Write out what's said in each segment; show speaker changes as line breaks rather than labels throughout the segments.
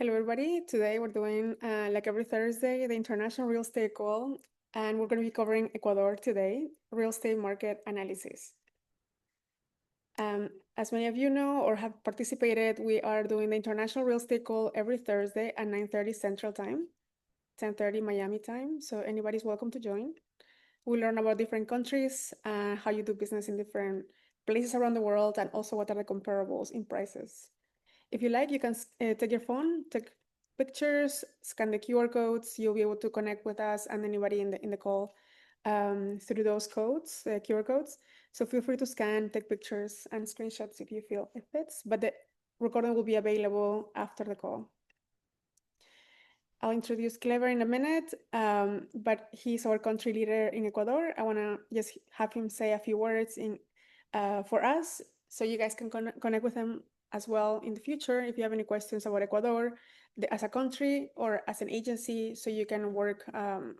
Hello, everybody. Today we're doing, like every Thursday, the International Real Estate Call, and we're going to be covering Ecuador today, real estate market analysis. As many of you know or have participated, we are doing the International Real Estate Call every Thursday at 9:30 Central Time, 10:30 Miami time, so anybody's welcome to join. We learn about different countries, how you do business in different places around the world, and also what are the comparables in prices. If you like, you can take your phone, take pictures, scan the QR codes. You'll be able to connect with us and anybody in the call through those codes, the QR codes. So feel free to scan, take pictures, and screenshots if you feel it fits. But the recording will be available after the call. I'll introduce Clever in a minute, but he's our country leader in Ecuador. I want to just have him say a few words for us so you guys can connect with him as well in the future if you have any questions about Ecuador as a country or as an agency, so you can work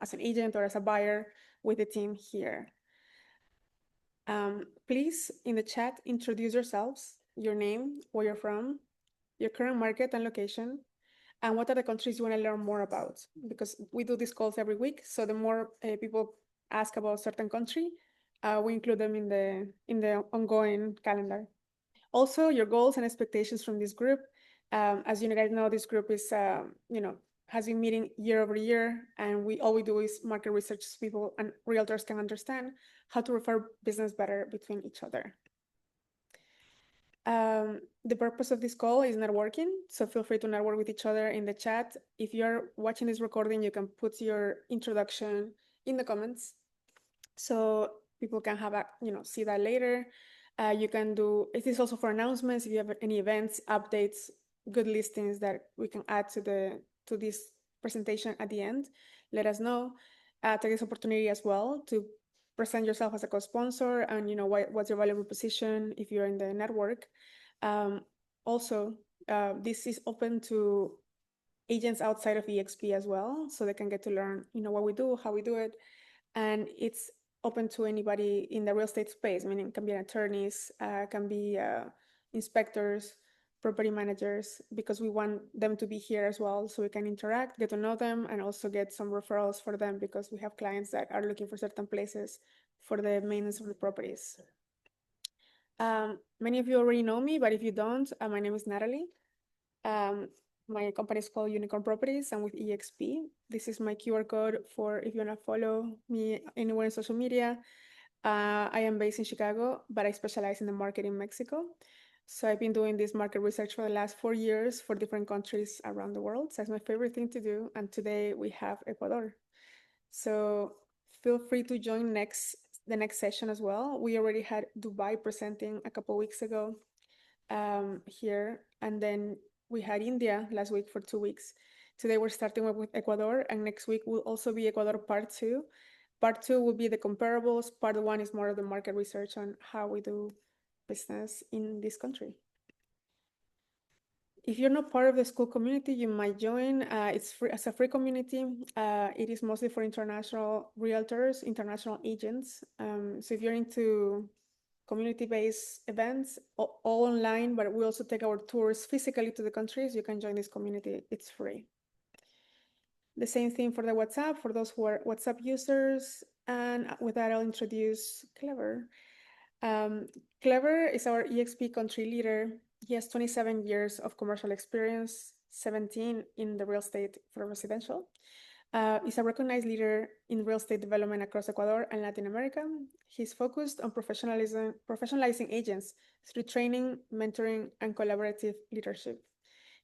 as an agent or as a buyer with the team here. Please, in the chat, introduce yourselves, your name, where you're from, your current market and location, and what are the countries you want to learn more about, because we do these calls every week. So the more people ask about a certain country, we include them in the ongoing calendar. Also, your goals and expectations from this group. As you guys know, this group is, has been meeting year over year, and all we do is market research so people and realtors can understand how to refer business better between each other. The purpose of this call is networking, so feel free to network with each other in the chat. If you're watching this recording, you can put your introduction in the comments so people can have see that later. You can do it is also for announcements. If you have any events, updates, good listings that we can add to this presentation at the end, let us know. Take this opportunity as well to present yourself as a co-sponsor and what's your value proposition if you're in the network. Also, this is open to agents outside of EXP as well, so they can get to learn what we do, how we do it, and it's open to anybody in the real estate space, meaning it can be attorneys, can be inspectors, property managers, because we want them to be here as well so we can interact, get to know them, and also get some referrals for them because we have clients that are looking for certain places for the maintenance of the properties. Many of you already know me, but if you don't, my name is Nathaly. My company is called Unicorn Properties. I'm with EXP. This is my QR code for if you want to follow me anywhere in social media. I am based in Chicago, but I specialize in the market in Mexico. So I've been doing this market research for the last 4 years for different countries around the world. So that's my favorite thing to do. And today we have Ecuador. So feel free to join the next session as well. We already had Dubai presenting a couple weeks ago here, and then we had India last week for 2 weeks. Today we're starting with Ecuador, and next week will also be Ecuador part 2. Part 2 will be the comparables. Part 1 is more of the market research on how we do business in this country. If you're not part of the school community, you might join. It's free as a free community. It is mostly for international realtors, international agents. So if you're into community-based events, all online, but we also take our tours physically to the countries, you can join this community. It's free. The same thing for the WhatsApp, for those who are WhatsApp users. And with that, I'll introduce Clever. Clever is our EXP country leader. He has 27 years of commercial experience, 17 in the real estate for residential. He's a recognized leader in real estate development across Ecuador and Latin America. He's focused on professionalizing agents through training, mentoring, and collaborative leadership.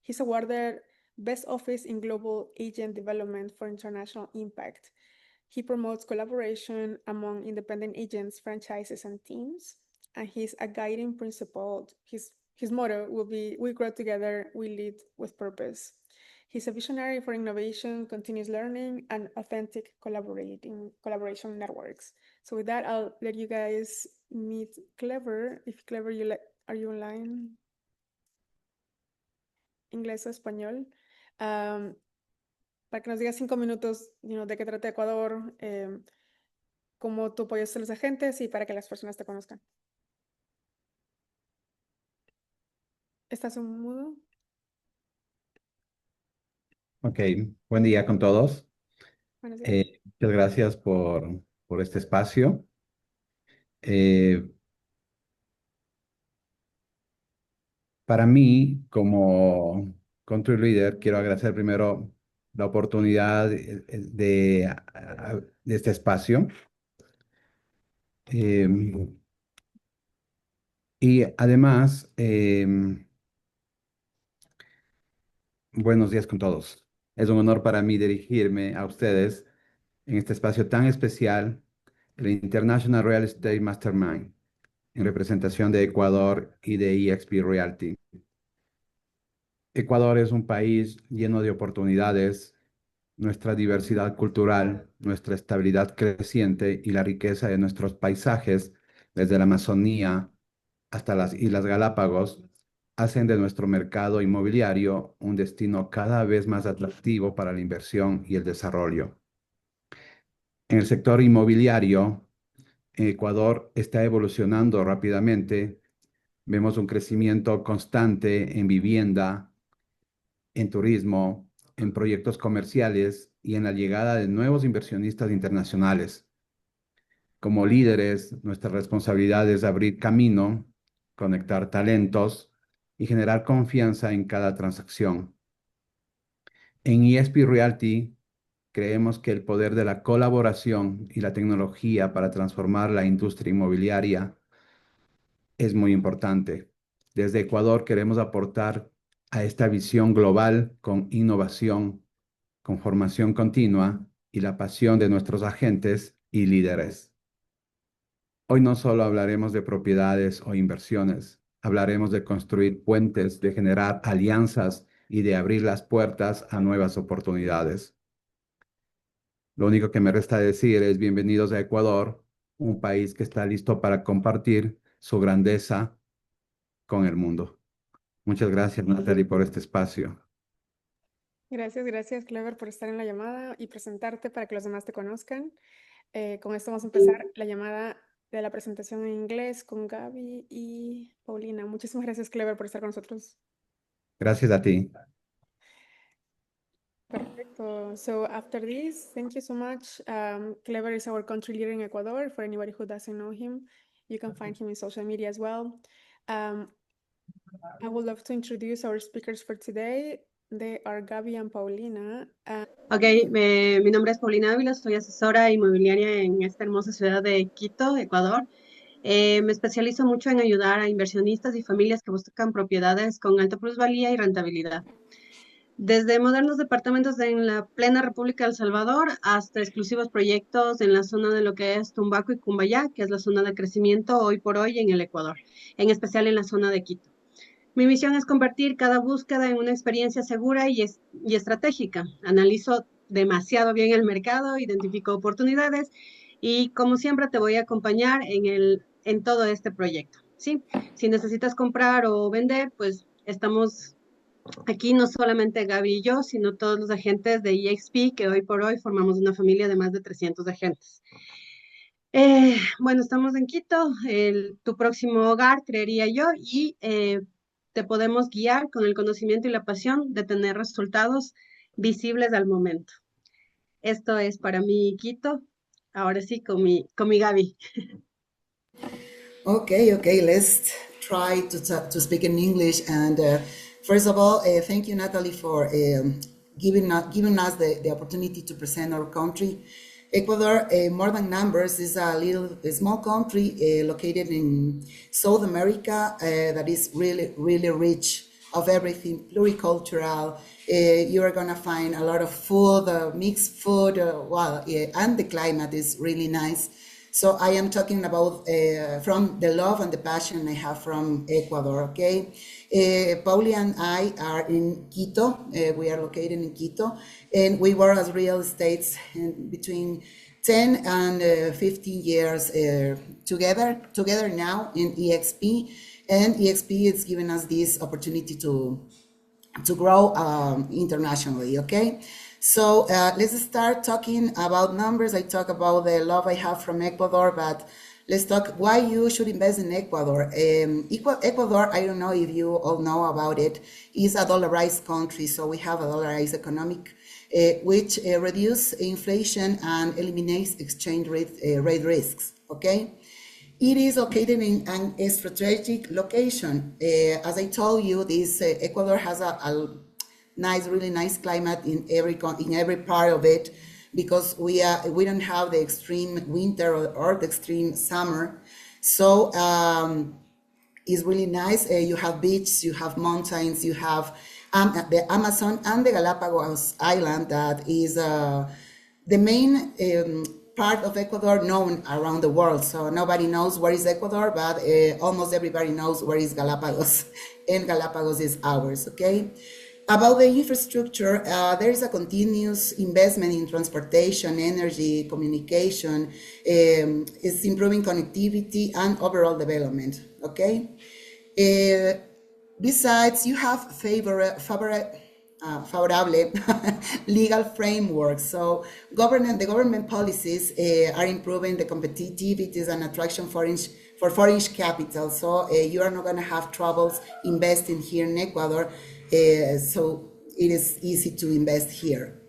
He's awarded Best Office in Global Agent Development for International Impact. He promotes collaboration among independent agents, franchises, and teams. And he's a guiding principle. His motto will be, we grow together, we lead with purpose. He's a visionary for innovation, continuous learning, and authentic collaboration networks. So with that, I'll let you guys meet Clever. If Clever, are you online? Inglés o español. Para que nos digas 5 minutos, de qué trata Ecuador, cómo tú apoyas a los agentes y para que las personas te conozcan. ¿Estás en mudo?
Ok, buen día con todos.
Buenos días.
Muchas gracias por este espacio. Eh, para mí, como country leader, quiero agradecer primero la oportunidad de este espacio. Eh, y además, buenos días con todos. Es un honor para mí dirigirme a ustedes en este espacio tan especial, el International Real Estate Mastermind, en representación de Ecuador y de EXP Realty. Ecuador es un país lleno de oportunidades, nuestra diversidad cultural, nuestra estabilidad creciente y la riqueza de nuestros paisajes, desde la Amazonía hasta las Islas Galápagos, hacen de nuestro mercado inmobiliario un destino cada vez más atractivo para la inversión y el desarrollo. En el sector inmobiliario, Ecuador está evolucionando rápidamente. Vemos un crecimiento constante en vivienda, en turismo, en proyectos comerciales y en la llegada de nuevos inversionistas internacionales. Como líderes, nuestra responsabilidad es abrir camino, conectar talentos y generar confianza en cada transacción. En EXP Realty creemos que el poder de la colaboración y la tecnología para transformar la industria inmobiliaria es muy importante. Desde Ecuador queremos aportar a esta visión global con innovación, con formación continua y la pasión de nuestros agentes y líderes. Hoy no solo hablaremos de propiedades o inversiones, hablaremos de construir puentes, de generar alianzas y de abrir las puertas a nuevas oportunidades. Lo único que me resta decir es bienvenidos a Ecuador, un país que está listo para compartir su grandeza con el mundo. Muchas gracias, Nathaly, por este espacio.
Gracias, Clever, por estar en la llamada y presentarte para que los demás te conozcan. Con esto vamos a empezar la llamada de la presentación en inglés con Gaby y Paulina. Muchísimas gracias, Clever, por estar con nosotros.
Gracias a ti.
Perfecto. So after this, thank you so much. Clever is our country leader in Ecuador. For anybody who doesn't know him, you can find him in social media as well. Um, I would love to introduce our speakers for today. They are Gaby and Paulina.
Ok, mi nombre es Paulina Gaby, soy asesora inmobiliaria en esta hermosa ciudad de Quito, Ecuador. Me especializo mucho en ayudar a inversionistas y familias que buscan propiedades con alta plusvalía y rentabilidad. Desde modernos departamentos en la plena República de El Salvador hasta exclusivos proyectos en la zona de lo que es Tumbaco y Cumbayá, que es la zona de crecimiento hoy por hoy en el Ecuador, en especial en la zona de Quito. Mi misión es convertir cada búsqueda en una experiencia segura y estratégica. Analizo demasiado bien el mercado, identifico oportunidades y como siempre te voy a acompañar en todo este proyecto. ¿Sí? Si necesitas comprar o vender, pues estamos aquí no solamente Gaby y yo, sino todos los agentes de EXP, que hoy por hoy formamos una familia de más de 300 agentes. Bueno, estamos en Quito, tu próximo hogar, creería yo, y te podemos guiar con el conocimiento y la pasión de tener resultados visibles al momento. Esto es para mí, Quito. Ahora sí, con mi Gaby.
Okay, let's try to speak in English. And first of all, thank you, Nathaly, for giving us the opportunity to present our country. Ecuador, more than numbers, is a small country located in South America that is really, really rich of everything, pluricultural. You are gonna find a lot of food, mixed food, and the climate is really nice. So I am talking about from the love and the passion I have from Ecuador, okay? Pauli and I are in Quito. We are located in Quito, and we were as real estates between 10 and 15 years together now in EXP, and EXP is giving us this opportunity to grow internationally, okay? So let's start talking about numbers. I talk about the love I have from Ecuador, but let's talk why you should invest in Ecuador. Ecuador, I don't know if you all know about it, is a dollarized country, so we have a dollarized economic, which reduces inflation and eliminates exchange rate risks, okay? It is located in a strategic location. As I told you, this Ecuador has a nice, really nice climate in every part of it, because we don't have the extreme winter or the extreme summer. So it's really nice. You have beaches, you have mountains, you have the Amazon and the Galapagos Island, that is the main part of Ecuador known around the world. So nobody knows where is Ecuador, but almost everybody knows where is Galapagos, and Galapagos is ours, okay? About the infrastructure, there is a continuous investment in transportation, energy, communication. It's improving connectivity and overall development, okay? Besides, you have favorable legal frameworks. So the government policies are improving the competitiveness and attraction for foreign capital. So you are not going to have troubles investing here in Ecuador. So it is easy to invest here.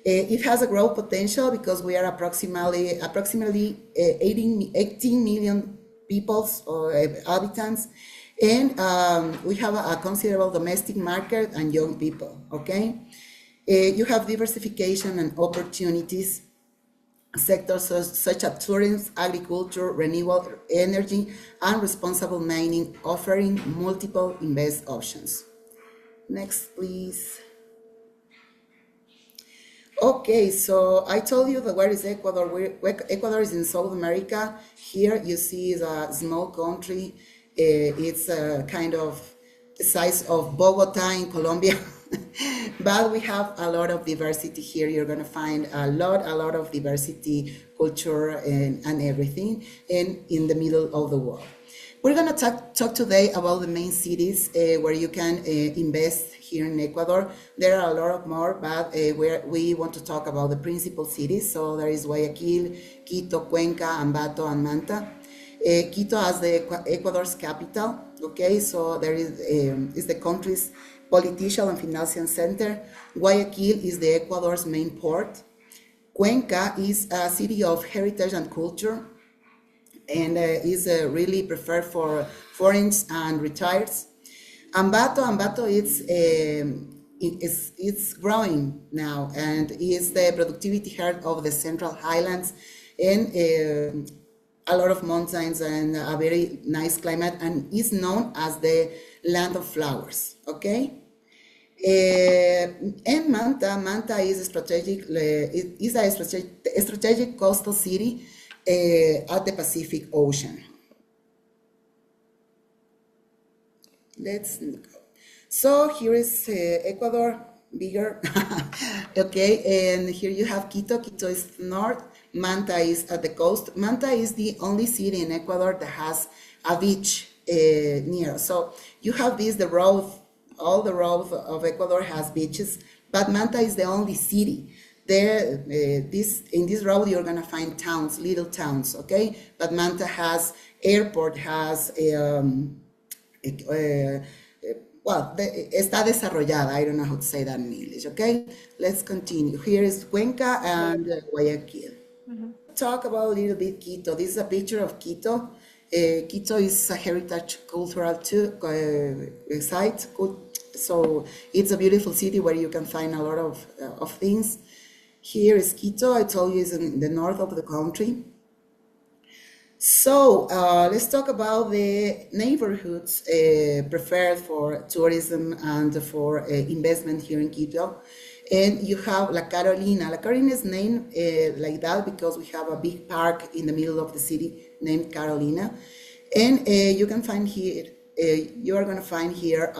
It has a growth potential because we are approximately 18 million people or habitants, and we have a considerable domestic market and young people, okay? You have diversification and opportunities, sectors such as tourism, agriculture, renewable energy, and responsible mining, offering multiple invest options. Next, please. Okay, so I told you that where is Ecuador? Ecuador is in South America. Here you see a small country. It's kind of the size of Bogota in Colombia, but we have a lot of diversity here. You're going to find a lot of diversity, culture, and everything, and in the middle of the world. We're going to talk today about the main cities where you can invest here in Ecuador. There are a lot of more, but we want to talk about the principal cities. So there is Guayaquil, Quito, Cuenca, Ambato, and Manta. Quito as the Ecuador's capital, okay? So there is the country's political and financial center. Guayaquil is the Ecuador's main port. Cuenca is a city of heritage and culture, and is really preferred for foreigners and retirees. Ambato it's growing now, and is the productivity heart of the Central Highlands, and a lot of mountains and a very nice climate, and is known as the land of flowers, okay? And Manta is a strategic coastal city at the Pacific Ocean. Let's go. So here is Ecuador, bigger, okay, and here you have Quito. Quito is north, Manta is at the coast. Manta is the only city in Ecuador that has a beach near. So you have all the road of Ecuador has beaches, but Manta is the only city. There, in this road, you're gonna find towns, little towns, okay? But Manta has airport, has está desarrollada. I don't know how to say that in English, okay? Let's continue. Here is Cuenca and Guayaquil. Talk about a little bit Quito. This is a picture of Quito. Quito is a heritage cultural site. So it's a beautiful city where you can find a lot of things. Here is Quito. I told you it's in the north of the country. So let's talk about the neighborhoods preferred for tourism and for investment here in Quito. And you have La Carolina. La Carolina is named like that because we have a big park in the middle of the city named Carolina. And you can find here, you are going to find here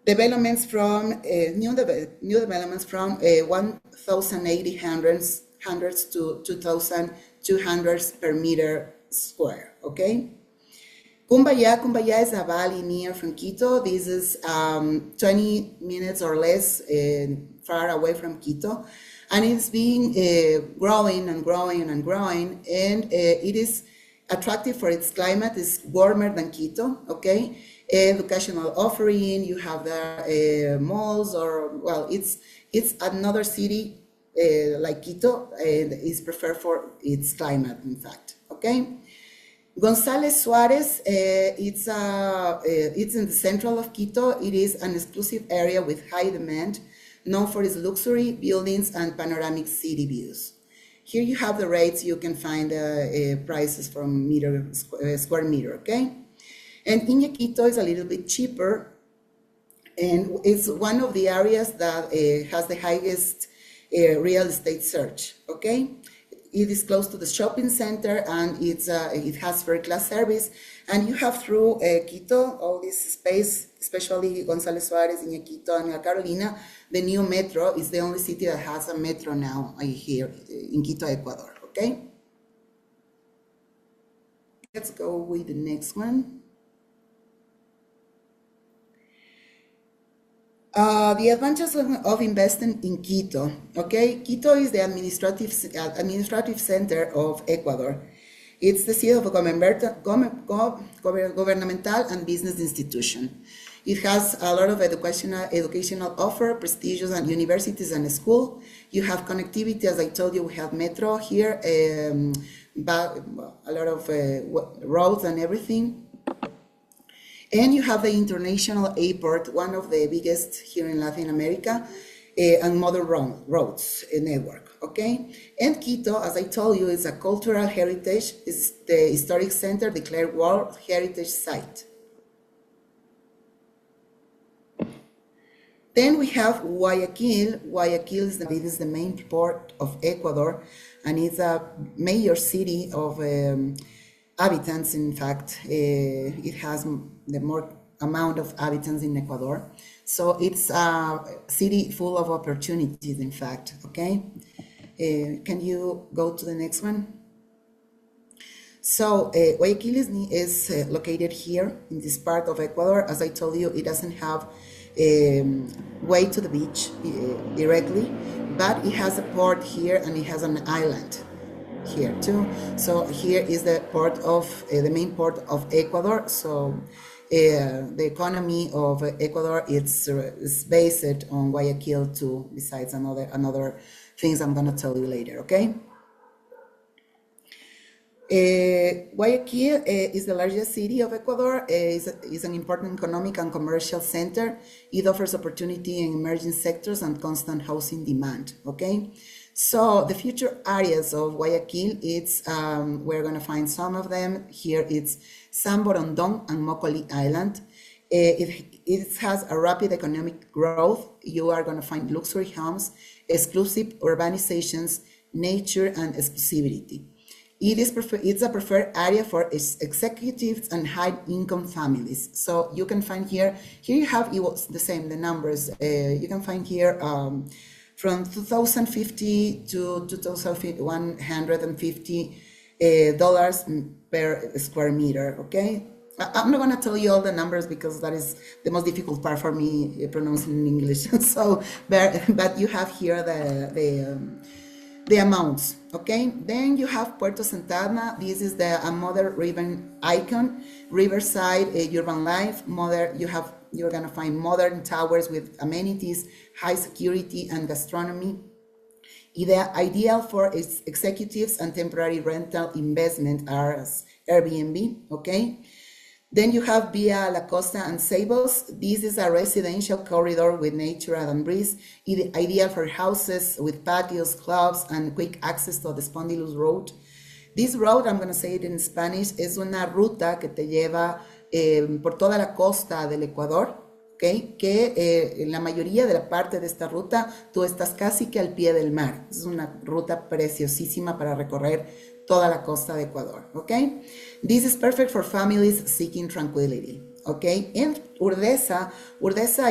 developments from new developments from 1,800 to 2,200 per meter square. Okay. Cumbaya is a valley near from Quito. This is 20 minutes or less far away from Quito, and it's being growing and growing and growing, and it is attractive for its climate, is warmer than Quito, okay? Educational offering, you have the malls, or, well, it's another city like Quito, and is preferred for its climate, in fact, okay? González Suárez, it's in the central of Quito. It is an exclusive area with high demand, known for its luxury buildings and panoramic city views. Here you have the rates. You can find prices from square meter, okay? And Quito is a little bit cheaper, and it's one of the areas that has the highest real estate search, okay? It is close to the shopping center, and it has first-class service. And you have through Quito, all this space, especially González Suárez, Quito, and La Carolina, the new metro is the only city that has a metro now here in Quito, Ecuador, okay? Let's go with the next one. The advantages of investing in Quito, okay? Quito is the administrative center of Ecuador. It's the seat of a governmental and business institution. It has a lot of educational offer, prestigious and universities and school. You have connectivity, as I told you, we have metro here, but a lot of roads and everything. And you have the international airport, one of the biggest here in Latin America, and modern roads network, okay? And Quito, as I told you, is a cultural heritage, is the historic center declared World Heritage Site. Then we have Guayaquil. Guayaquil is the main port of Ecuador, and it's a major city of habitants. In fact, it has the more amount of habitants in Ecuador. So it's a city full of opportunities, in fact, okay? Can you go to the next one? So Guayaquil is located here in this part of Ecuador. As I told you, it doesn't have way to the beach directly, but it has a port here, and it has an island here too. So here is the port of the main port of Ecuador. So the economy of Ecuador is based on Guayaquil too, besides another things I'm going to tell you later, okay? Guayaquil is the largest city of Ecuador. Is an important economic and commercial center. It offers opportunity in emerging sectors and constant housing demand, okay? So the future areas of Guayaquil, we're going to find some of them. Here it's San Borondón and Mocoli Island. It has a rapid economic growth. You are going to find luxury homes, exclusive urbanizations, nature, and exclusivity. It's a preferred area for executives and high-income families. So you can find here you have the same, the numbers. You can find here from $2,050 to $2,150 per square meter, okay? I'm not going to tell you all the numbers because that is the most difficult part for me pronouncing in English. So, but you have here the amounts, okay? Then you have Puerto Santana. This is a modern river icon, riverside, urban life. You're gonna find modern towers with amenities, high security, and gastronomy. Ideal for its executives and temporary rental investment as Airbnb, okay? Then you have Via La Costa and Ceibos. This is a residential corridor with nature and breeze, ideal for houses with patios, clubs, and quick access to the Spondylus Road. This road, I'm going to say it in Spanish, es una ruta que te lleva por toda la costa del Ecuador, ¿okay? Que en la mayoría de la parte de esta ruta tú estás casi que al pie del mar. Es una ruta preciosísima para recorrer toda la costa de Ecuador, okay? This is perfect for families seeking tranquility, okay? And Urdesa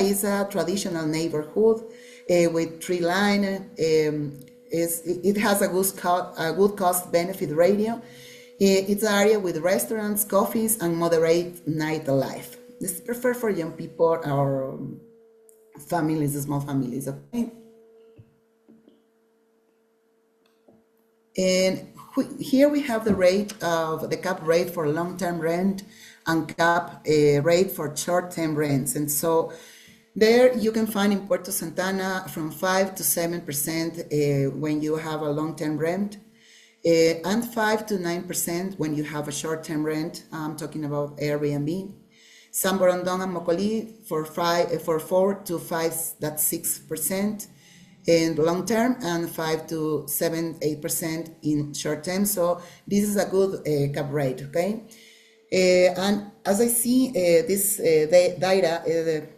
is a traditional neighborhood with tree line. It has a good cost-benefit ratio. It's an area with restaurants, coffees, and moderate nightlife. This is preferred for young people or families, small families, okay? And here we have the rate of the cap rate for long-term rent and cap rate for short-term rents. And so there you can find in Puerto Santana from 5 to 7% when you have a long-term rent, and 5 to 9% when you have a short-term rent. I'm talking about Airbnb. San Borondón and Mocolí for 4 to 5, that's 6% in long term, and 5 to 7, 8% in short term. So this is a good cap rate, okay? And as I see, this data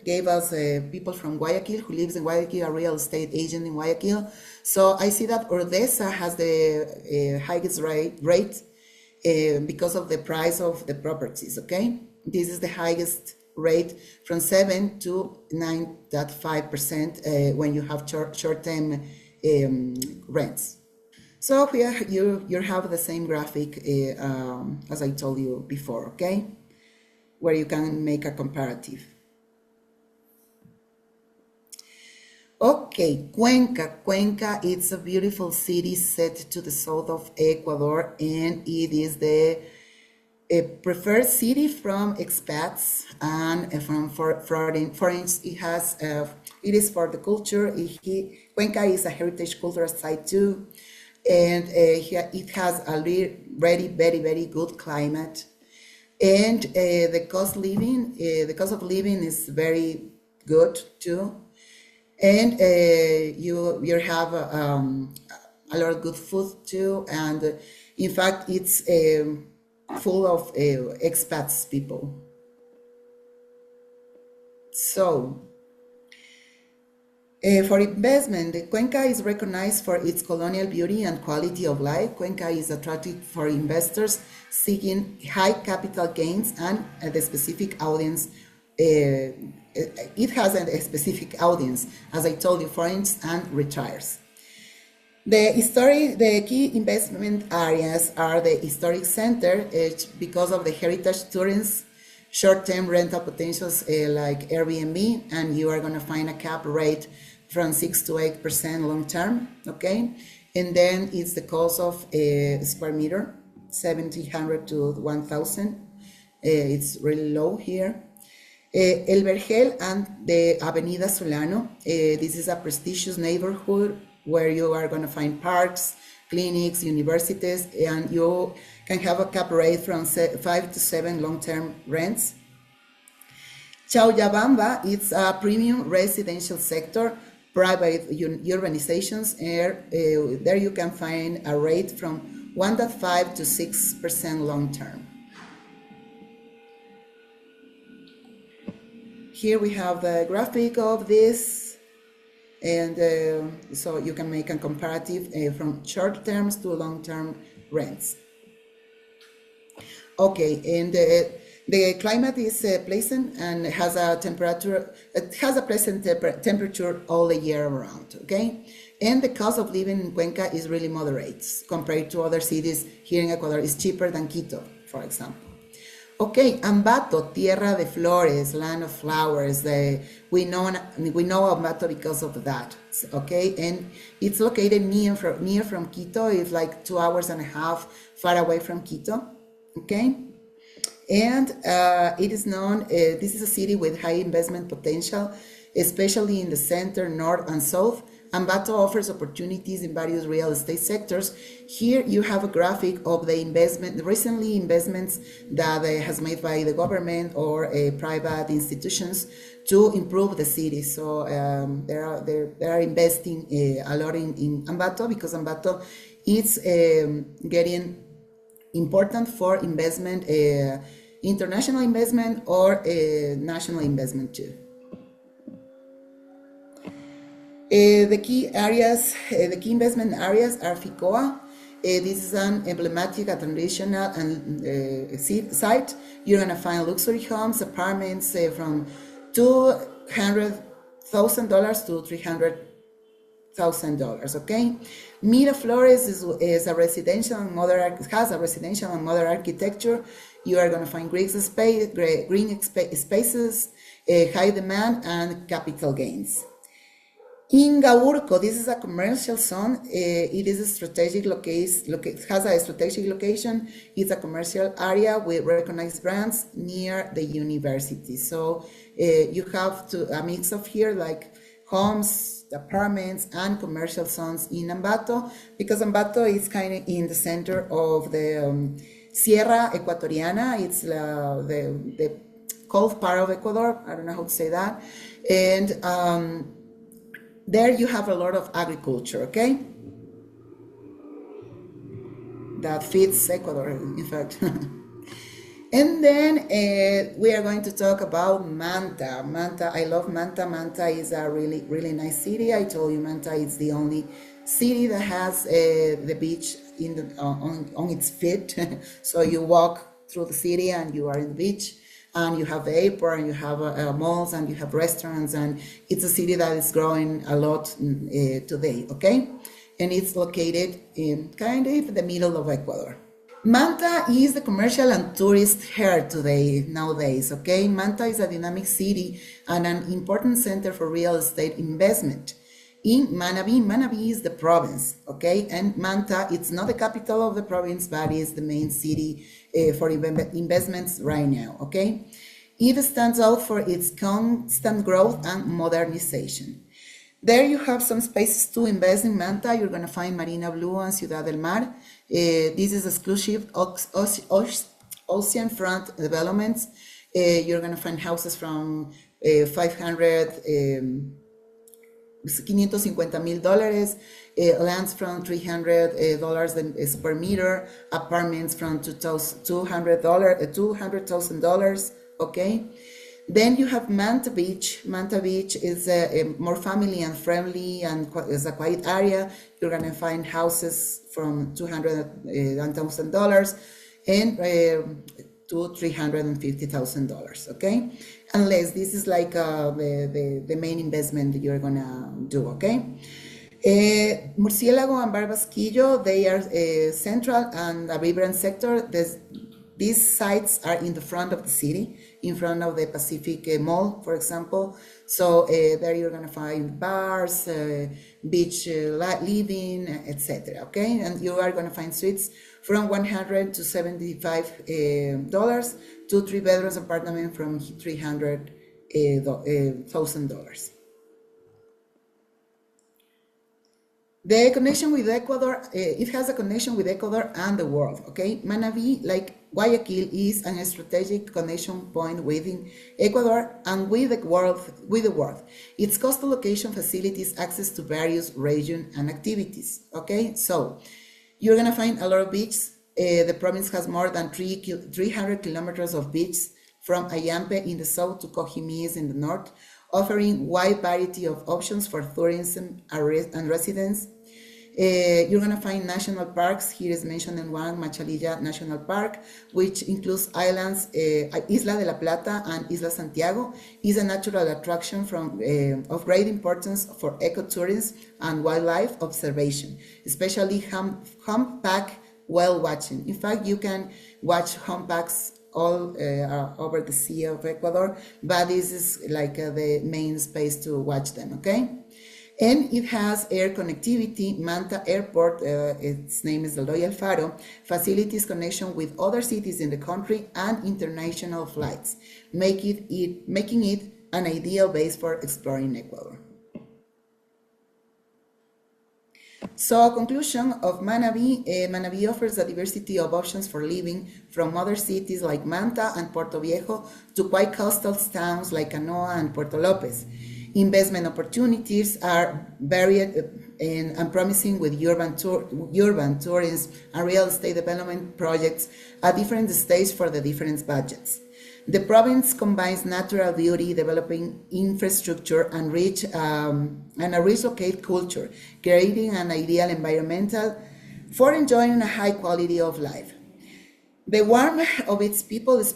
gave us people from Guayaquil who lives in Guayaquil, a real estate agent in Guayaquil. So I see that Ordesa has the highest rate because of the price of the properties, okay? This is the highest rate from 7 to 9.5% when you have short-term rents. So here you have the same graphic as I told you before, okay? Where you can make a comparative. Okay, Cuenca. Cuenca, it's a beautiful city set to the south of Ecuador, and it is the preferred city from expats and from foreigners. It is for the culture. Cuenca is a heritage cultural site too, and it has a very, very good climate, and the cost of living is very good too, and you have a lot of good food too, and in fact it's full of expats people. So for investment, Cuenca is recognized for its colonial beauty and quality of life. Cuenca is attractive for investors seeking high capital gains and the specific audience. It has a specific audience, as I told you, foreigners and retirees. The key investment areas are the historic center, because of the heritage tourism, short-term rental potentials like Airbnb, and you are going to find a cap rate from 6 to 8% long-term, okay? And then it's the cost of a square meter, 1,700 to 1,000. It's really low here. El Vergel and the Avenida Solano. This is a prestigious neighborhood where you are going to find parks, clinics, universities, and you can have a cap rate from 5 to 7 long-term rents. Chaullabamba, it's a premium residential sector, private urbanizations. There you can find a rate from 1.5 to 6% long-term. Here we have the graphic of this. And so you can make a comparative from short terms to long-term rents. Okay, and the climate is pleasant and has a temperature. It has a pleasant temperature all the year around. Okay, and the cost of living in Cuenca is really moderate compared to other cities here in Ecuador. It's cheaper than Quito, for example. Okay, Ambato, Tierra de Flores, land of flowers. We know Ambato because of that. Okay, and it's located near from Quito. It's like 2.5 hours far away from Quito. Okay, and it is known. This is a city with high investment potential, especially in the center, north, and south. Ambato offers opportunities in various real estate sectors. Here you have a graphic of the investments that has made by the government or private institutions to improve the city. So they are investing a lot in Ambato, because Ambato is getting important for investment, international investment or national investment too. The key investment areas are Ficoa. This is an emblematic and traditional site. You're going to find luxury homes, apartments from $200,000 to $300,000. Okay, Miraflores is a residential and modern architecture. You are going to find green spaces, high demand, and capital gains. In Gaurco, this is a commercial zone. It is a strategic has a strategic location. It's a commercial area with recognized brands near the university. So you have a mix of here like homes, apartments, and commercial zones in Ambato, because Ambato is kind of in the center of the Sierra Ecuatoriana. It's the cold part of Ecuador. I don't know how to say that. And there you have a lot of agriculture, okay? That fits Ecuador, in fact. And then we are going to talk about Manta. Manta, I love Manta. Manta is a really, really nice city. I told you Manta is the only city that has the beach on its feet. So you walk through the city and you are in the beach. And you have the airport, and you have malls, and you have restaurants, and it's a city that is growing a lot today, okay? And it's located in kind of the middle of Ecuador. Manta is the commercial and tourist heart nowadays, okay? Manta is a dynamic city and an important center for real estate investment. In Manabi is the province, okay? And Manta, it's not the capital of the province, but it's the main city for investments right now, okay? It stands out for its constant growth and modernization. There you have some spaces to invest in Manta. You're gonna find Marina Blue and Ciudad del Mar. This is exclusive oceanfront developments. You're gonna find houses from $550,000, lands from $300 per meter, apartments from $200,000, okay? Then you have Manta Beach. Manta Beach is more family and friendly and is a quiet area. You're gonna find houses from $200,000 and to $350,000, okay? Unless this is like the main investment that you're gonna do, okay? Murciélago and Barbasquillo, they are central and a vibrant sector. These sites are in the front of the city, in front of the Pacific Mall, for example. So there you're gonna find bars, beach living, etc. Okay, and you are gonna find suites from $100 to $75 to 3 bedrooms apartment from $300,000. The connection with Ecuador, it has a connection with Ecuador and the world, okay? Manabí, like Guayaquil, is a strategic connection point within Ecuador and with the world. Its coastal location facilitates access to various regions and activities, okay? So you're gonna find a lot of beaches. The province has more than 300 kilometers of beaches from Ayampe in the south to Cojimies in the north, offering wide variety of options for tourism and residents. You're gonna find national parks. Here is mentioned in one, Machalilla National Park, which includes islands, Isla de la Plata and Isla Santiago, is a natural attraction of great importance for ecotourism and wildlife observation, especially humpback whale watching. In fact, you can watch humpbacks all over the Sea of Ecuador, but this is like the main space to watch them, okay? And it has air connectivity. Manta Airport, its name is El Royal Faro, facilitates connection with other cities in the country and international flights, making it an ideal base for exploring Ecuador. So, a conclusion of Manabí, Manabí offers a diversity of options for living, from other cities like Manta and Puerto Viejo to quite coastal towns like Canoa and Puerto Lopez. Investment opportunities are varied and promising, with urban tourism and real estate development projects at different stages for the different budgets. The province combines natural beauty, developing infrastructure, and a rich local culture, creating an ideal environment for enjoying a high quality of life. The warmth of its people is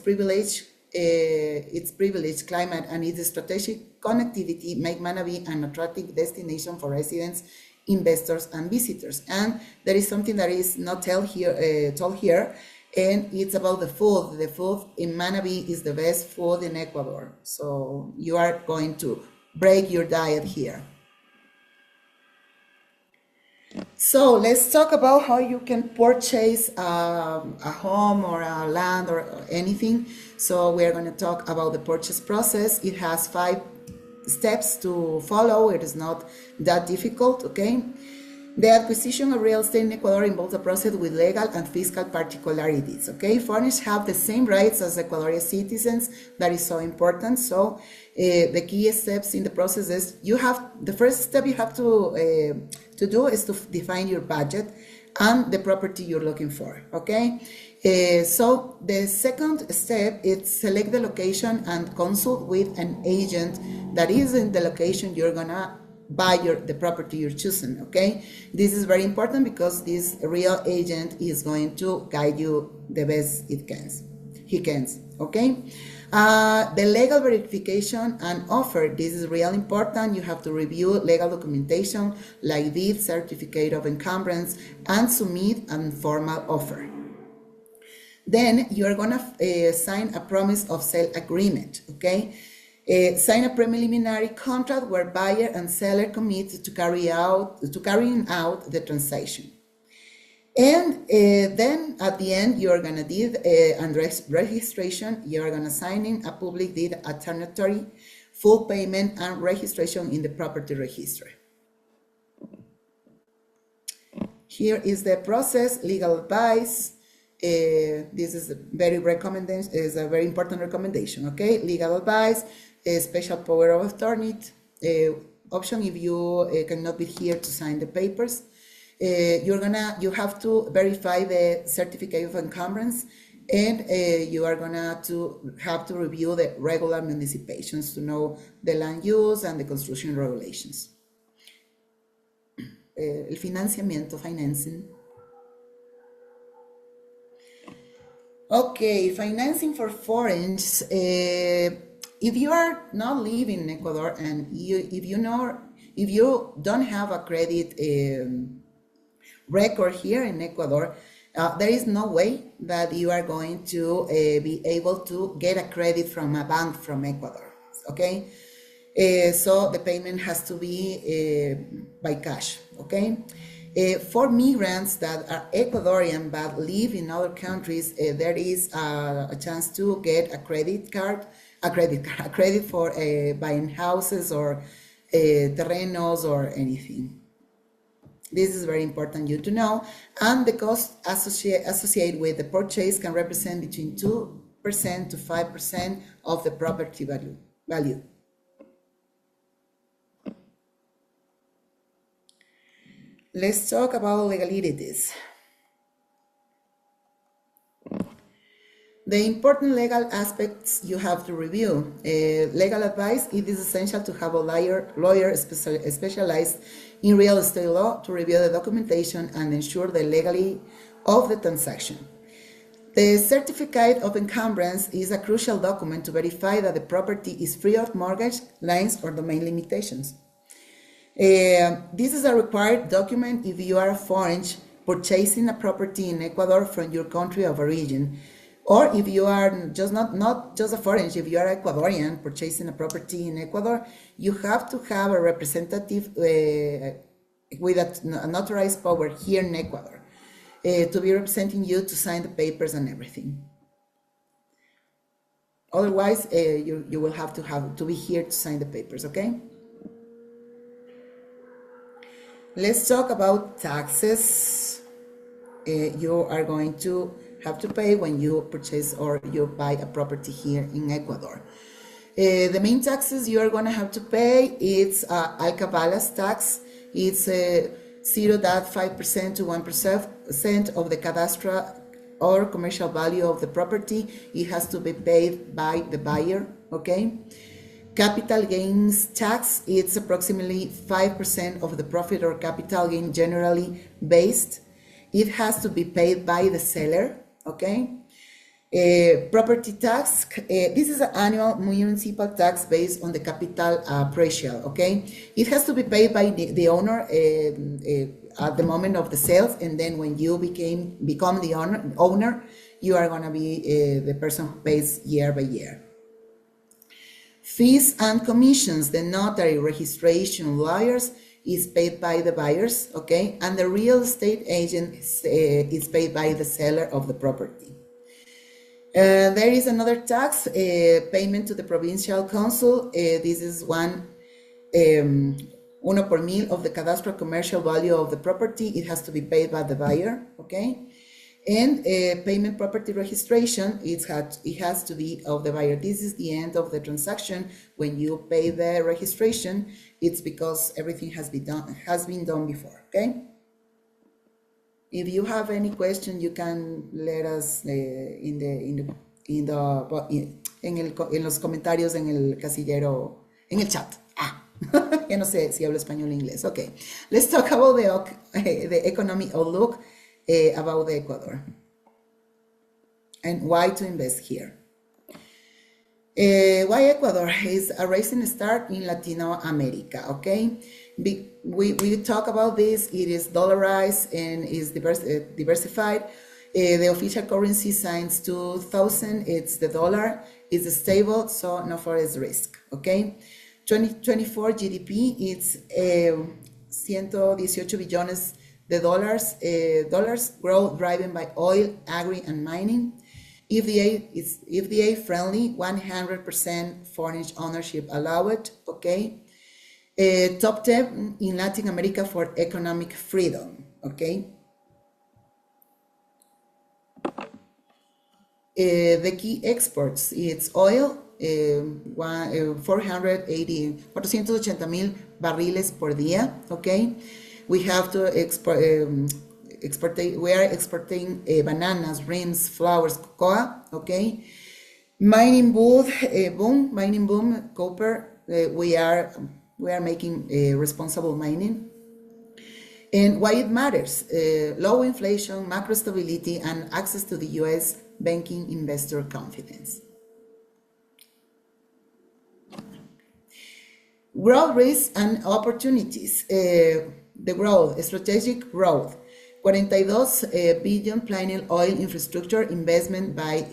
its privileged climate and its strategic connectivity make Manabí an attractive destination for residents, investors, and visitors. And there is something that is not told here, and it's about the food. The food in Manabí is the best food in Ecuador. So you are going to break your diet here. So let's talk about how you can purchase a home or a land or anything. So we're going to talk about the purchase process. It has 5 steps to follow. It is not that difficult, okay? The acquisition of real estate in Ecuador involves a process with legal and fiscal particularities, okay? Foreigners have the same rights as Ecuadorian citizens. That is so important. So the key steps in the process is the first step you have to do is to define your budget and the property you're looking for, okay? So the second step is select the location and consult with an agent that is in the location you're gonna buy the property you're choosing, okay? This is very important because this real agent is going to guide you the best he can, okay? The legal verification and offer, this is real important. You have to review legal documentation like deed, certificate of encumbrance, and submit a formal offer. Then you are gonna sign a promise of sale agreement, okay? Sign a preliminary contract where buyer and seller commit to carrying out the transaction. And then at the end, you're gonna deed and registration. You're gonna sign in a public deed alternatory, full payment and registration in the property registry. Here is the process, legal advice. This is a very important recommendation, okay? Legal advice, special power of attorney, option if you cannot be here to sign the papers. You have to verify the certificate of encumbrance, and you are gonna have to review the regular municipalizations to know the land use and the construction regulations. El financiamiento, financing. Okay, financing for foreigners. If you are not living in Ecuador and if you don't have a credit record here in Ecuador, there is no way that you are going to be able to get a credit from a bank from Ecuador, okay? So the payment has to be by cash, okay? For migrants that are Ecuadorian but live in other countries, there is a chance to get a credit for buying houses or terrenos or anything. This is very important you to know, and the cost associated with the purchase can represent between 2% to 5% of the property value. Let's talk about legalities. The important legal aspects you have to review. Legal advice, it is essential to have a lawyer specialized in real estate law to review the documentation and ensure the legality of the transaction. The certificate of encumbrance is a crucial document to verify that the property is free of mortgage, lines, or domain limitations. This is a required document if you are a foreigner purchasing a property in Ecuador from your country of origin, or if you are not just a foreigner, if you are Ecuadorian purchasing a property in Ecuador, you have to have a representative with a notarized power here in Ecuador to be representing you to sign the papers and everything. Otherwise, you will have to be here to sign the papers, okay? Let's talk about taxes. You are going to have to pay when you purchase or you buy a property here in Ecuador. The main taxes you are going to have to pay, it's alcabalas tax. It's 0.5% to 1% of the cadastral or commercial value of the property. It has to be paid by the buyer, okay? Capital gains tax, it's approximately 5% of the profit or capital gain generally based. It has to be paid by the seller, okay? Property tax, this is an annual municipal tax based on the capital appraisal, okay? It has to be paid by the owner at the moment of the sales, and then when you become the owner, you are gonna be the person who pays year by year. Fees and commissions, the notary, registration, lawyers, is paid by the buyers, okay? And the real estate agent is paid by the seller of the property. There is another tax, payment to the provincial council. This is uno por mil of the cadastral commercial value of the property. It has to be paid by the buyer, okay? And payment property registration, it has to be of the buyer. This is the end of the transaction. When you pay the registration, it's because everything has been done before, okay? If you have any question, you can let us en los comentarios, en el casillero, en el chat. Ya no sé si hablo español o inglés. Okay, let's talk about the economic outlook about the Ecuador and why to invest here. Why Ecuador is a rising star in Latino America, okay? We talk about this, it is dollarized and is diversified. The official currency since 2000, it's the dollar, it's stable, so no forex risk, okay? 2024 GDP, it's 118 billones de dollars, growth driven by oil, agri, and mining. FDA is FDA friendly, 100% foreign ownership allowed, okay? Top 10 in Latin America for economic freedom, okay? The key exports, it's oil, 480,000 barriles por día, okay? We have to we are exporting bananas, rims, flowers, cocoa, okay? Mining boom, copper, we are making responsible mining. And why it matters, low inflation, macro stability, and access to the US banking investor confidence. Growth risks and opportunities. The growth, strategic growth, 42 billion planned oil infrastructure investment by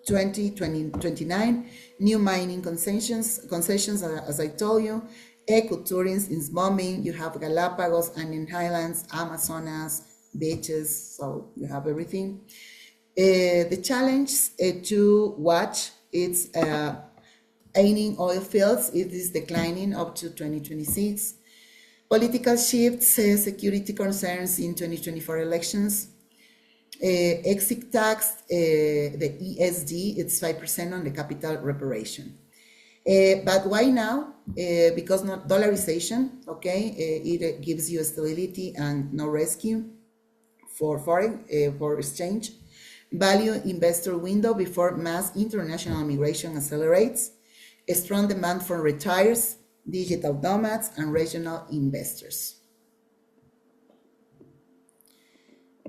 2029, new mining concessions, as I told you, ecotourism is booming, you have Galapagos, Andean Highlands, Amazonas, beaches, so you have everything. The challenge to watch, it's aging oil fields, it is declining up to 2026. Political shifts, security concerns in 2024 elections. Exit tax, the ESG, it's 5% on the capital reparation. But why now? Because not dollarization, okay? It gives you stability and no rescue for foreign, for exchange. Value investor window before mass international migration accelerates. A strong demand for retires, digital nomads, and regional investors.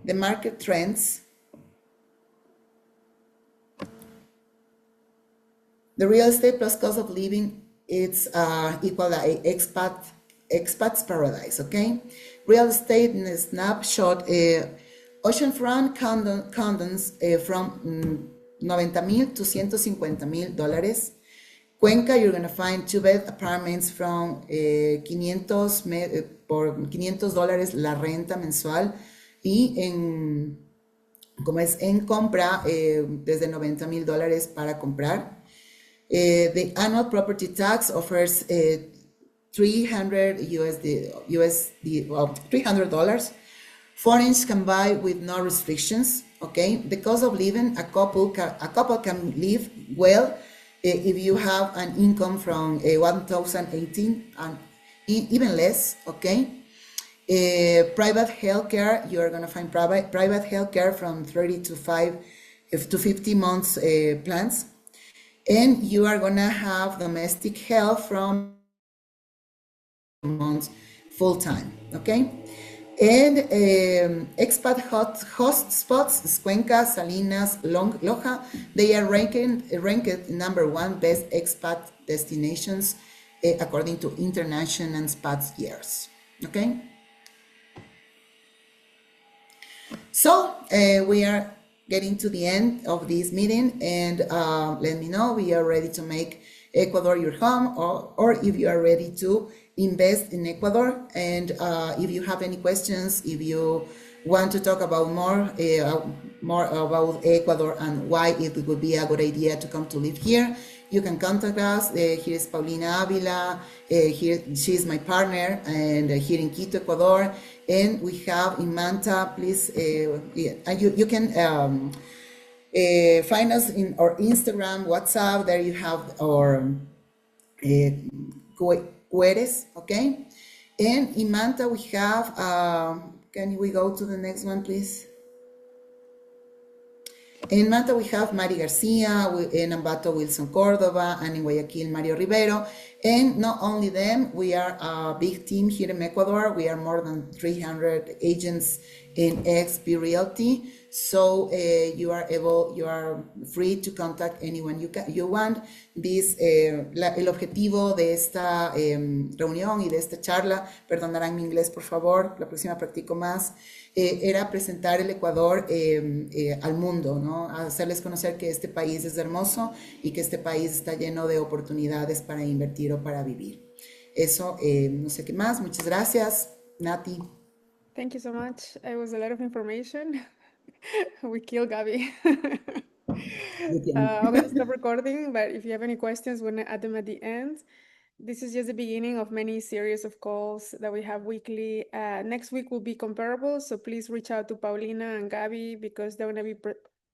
The market trends. The real estate plus cost of living, it's equal to expat's paradise, okay? Real estate in a snapshot, oceanfront condos from $90,000 to $150,000. Cuenca, you're going to find 2-bed apartments from por $500 la renta mensual, y como es en compra, desde $90,000 para comprar. The annual property tax offers $300. Foreigners can buy with no restrictions, okay? The cost of living, a couple can live well if you have an income from 1,018 and even less, okay? Private healthcare, you are going to find private healthcare from 30 to 50 months plans, and you are going to have domestic health from months full time, okay? And expat hotspots, Cuenca, Salinas, Loja, they are ranked #1 best expat destinations according to International and Spats years, okay? So we are getting to the end of this meeting, and let me know we are ready to make Ecuador your home, or if you are ready to invest in Ecuador. And if you have any questions, if you want to talk about more about Ecuador and why it would be a good idea to come to live here, you can contact us. Here is Paulina Avila. Here she's my partner, and here in Quito, Ecuador. And we have in Manta. Please, you can find us in our Instagram, WhatsApp. There you have our queries, okay? And in Manta we have, can we go to the next one, please? In Manta we have Mari Garcia, in Ambato Wilson Cordova, and in Guayaquil Mario Rivero. And not only them, we are a big team here in Ecuador. We are more than 300 agents in EXP Realty. So you are free to contact anyone you want. El objetivo de esta reunión y de esta charla, perdonarán mi inglés por favor, la próxima practico más, era presentar el Ecuador al mundo, ¿no? Hacerles conocer que este país es hermoso y que este país está lleno de oportunidades para invertir o para vivir. Eso, no sé qué más. Muchas gracias, Nati.
Thank you so much. It was a lot of information. We killed Gaby. I'm going to stop recording, but if you have any questions, we're going to add them at the end. This is just the beginning of many series of calls that we have weekly. Next week will be comparable, so please reach out to Paulina and Gaby because they're going to be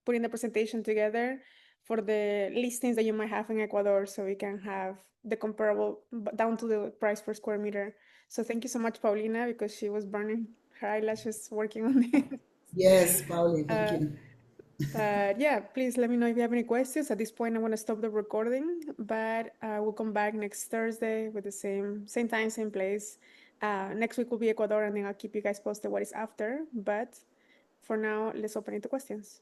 putting the presentation together for the listings that you might have in Ecuador, so we can have the comparable down to the price per square meter. So thank you so much, Paulina, because she was burning her eyelashes working on it.
Yes, Pauli, thank you.
But yeah, please let me know if you have any questions. At this point, I want to stop the recording, but we'll come back next Thursday with the same time, same place. Next week will be Ecuador, and then I'll keep you guys posted what is after. But for now, let's open it to questions.